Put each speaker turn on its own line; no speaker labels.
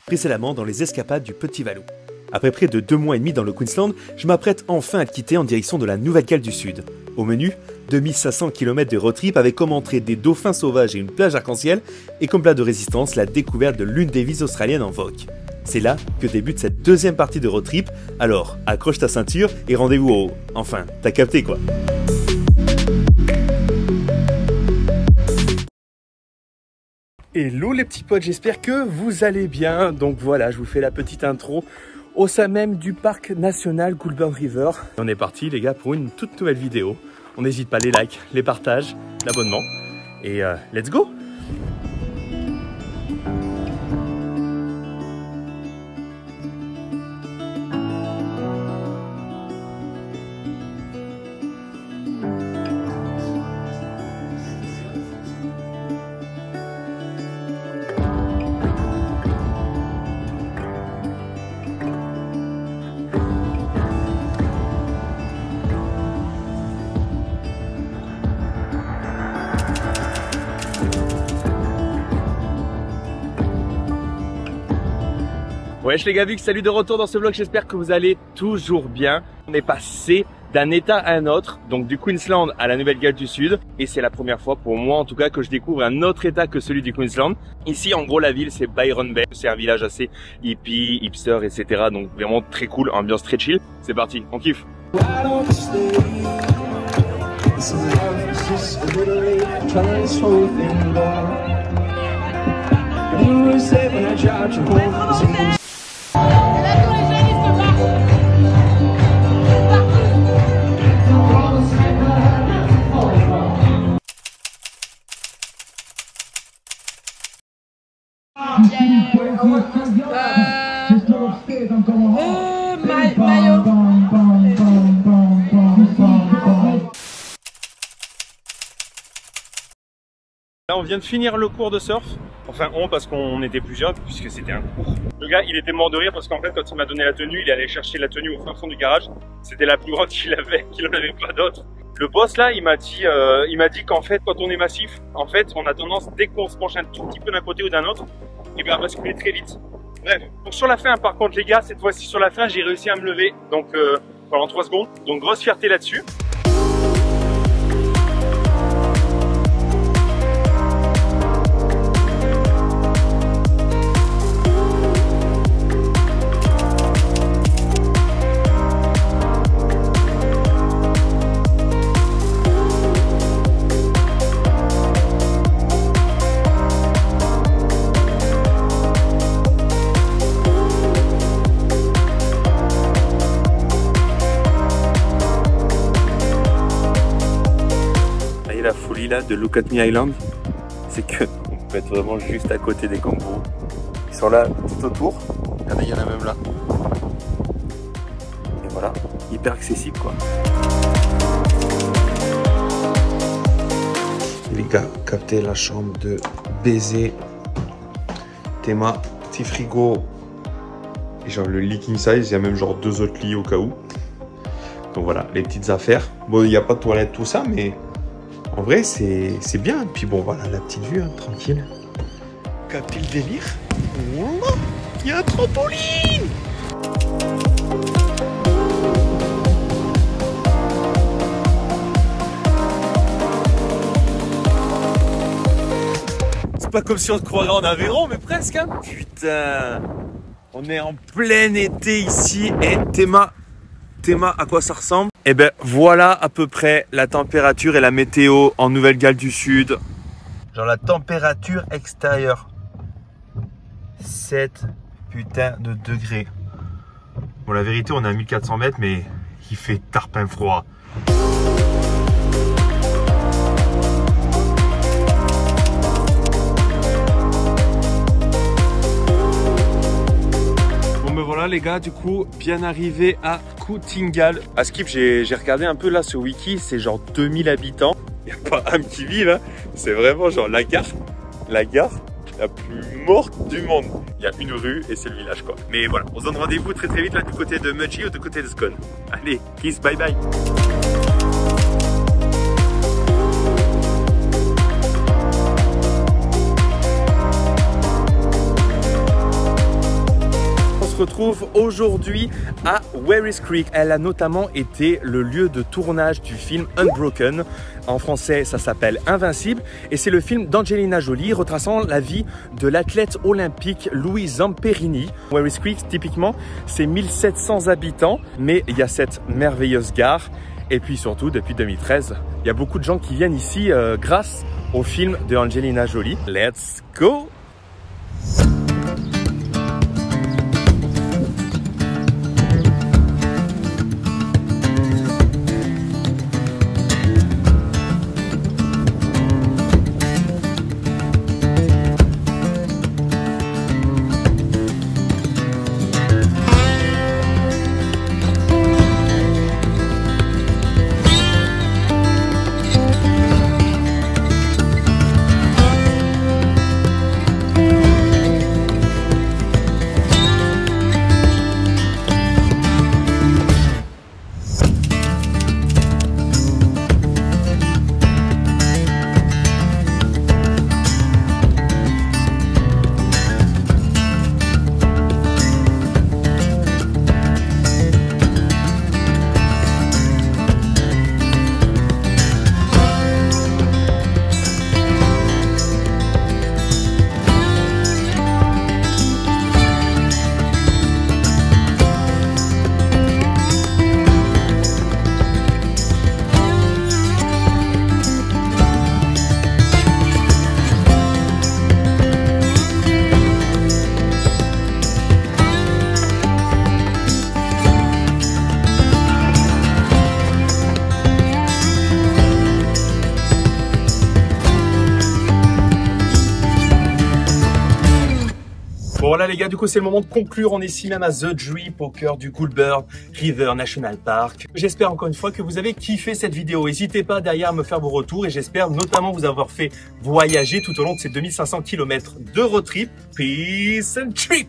précédemment dans les escapades du Petit Valou. Après près de 2 mois et demi dans le Queensland, je m'apprête enfin à quitter en direction de la Nouvelle-Galles du Sud. Au menu, 2500 km de road trip avec comme entrée des dauphins sauvages et une plage arc-en-ciel, et comme plat de résistance, la découverte de l'une des villes australiennes en vogue. C'est là que débute cette deuxième partie de road trip, alors accroche ta ceinture et rendez-vous au... Enfin, t'as capté quoi. Hello les petits potes, j'espère que vous allez bien. Donc voilà, je vous fais la petite intro au sein même du parc national Goulburn River. On est parti les gars pour une toute nouvelle vidéo. On n'hésite pas, les likes, les partages, l'abonnement et let's go. Wesh les Gavix, salut de retour dans ce vlog, j'espère que vous allez toujours bien. On est passé d'un état à un autre, donc du Queensland à la Nouvelle-Galles du Sud. Et c'est la première fois pour moi en tout cas que je découvre un autre état que celui du Queensland. Ici en gros la ville c'est Byron Bay, c'est un village assez hippie, hipster, etc. Donc vraiment très cool, ambiance très chill. C'est parti, on kiffe. Là on vient de finir le cours de surf, enfin parce qu'on était plusieurs puisque c'était un cours. Le gars il était mort de rire parce qu'en fait quand il m'a donné la tenue, il allait chercher la tenue au fin fond du garage. C'était la plus grande qu'il avait, qu'il n'en avait pas d'autre. Le boss là il m'a dit qu'en fait quand on est massif, en fait on a tendance dès qu'on se penche un tout petit peu d'un côté ou d'un autre, et bien à basculer très vite. Bref, donc sur la fin par contre les gars, cette fois-ci sur la fin j'ai réussi à me lever donc pendant 3 secondes, donc grosse fierté là-dessus. La folie là de Look at Me Island, c'est que on peut être vraiment juste à côté des kangourous. Ils sont là tout autour. Regardez, il y en a même là. Et voilà, hyper accessible quoi. Les gars, captez la chambre de baiser. Théma, petit frigo. Et genre le lit king size, il y a même genre 2 autres lits au cas où. Donc voilà, les petites affaires. Bon, il n'y a pas de toilette, tout ça, mais en vrai, c'est bien. Et puis bon, voilà, la petite vue, hein, tranquille. Captez le délire. Il y a un trampoline. C'est pas comme si on se croirait en Aveyron, mais presque. Hein. Putain, on est en plein été ici. Et Théma, à quoi ça ressemble? Et ben voilà à peu près la température et la météo en Nouvelle-Galles du Sud. Genre la température extérieure. 7 putain de degrés. Bon la vérité on est à 1400 mètres mais il fait tarpin froid. Voilà les gars, du coup, bien arrivé à Kootingal. À Skip, j'ai regardé un peu là ce wiki, c'est genre 2000 habitants. Il n'y a pas âme qui vit là, c'est vraiment genre la gare la plus morte du monde. Il y a une rue et c'est le village quoi. Mais voilà, on se donne rendez-vous très vite là du côté de Mudgee ou du côté de Scone. Allez, kiss, bye bye.
retrouve aujourd'hui à Werris Creek. Elle a notamment été le lieu de tournage du film Unbroken. En français, ça s'appelle Invincible. Et c'est le film d'Angelina Jolie retraçant la vie de l'athlète olympique Louis Zamperini. Werris Creek, typiquement, c'est 1700 habitants, mais il y a cette merveilleuse gare. Et puis surtout, depuis 2013, il y a beaucoup de gens qui viennent ici grâce au film de Angelina Jolie. Let's go! Bon voilà les gars, du coup c'est le moment de conclure. On est ici même à The Drip au cœur du Goulburn River National Park. J'espère encore une fois que vous avez kiffé cette vidéo. N'hésitez pas derrière à me faire vos retours et j'espère notamment vous avoir fait voyager tout au long de ces 2500 km de road trip. Peace and trip!